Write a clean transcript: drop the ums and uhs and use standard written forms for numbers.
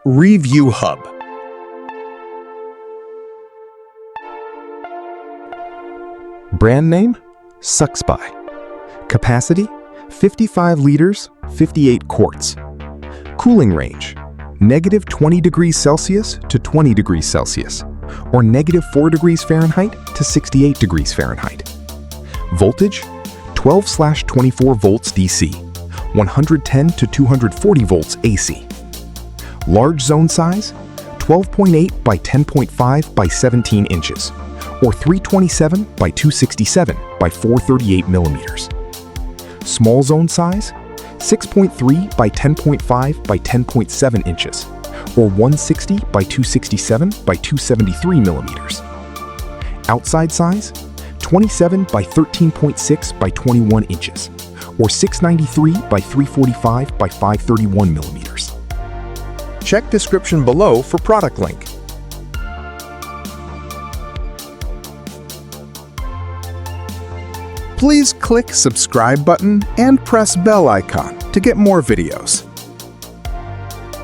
Review Hub. Brand name, SucceBuy. Capacity, 55 liters, 58 quarts. Cooling range, negative 20 degrees Celsius to 20 degrees Celsius, or negative 4 degrees Fahrenheit to 68 degrees Fahrenheit. Voltage, 12/24 volts DC, 110 to 240 volts AC. Large zone size, 12.8 by 10.5 by 17 inches, or 327 by 267 by 438 millimeters. Small zone size, 6.3 by 10.5 by 10.7 inches, or 160 by 267 by 273 millimeters. Outside size, 27 by 13.6 by 21 inches, or 693 by 345 by 531 millimeters. Check description below for product link. Please click subscribe button and press bell icon to get more videos.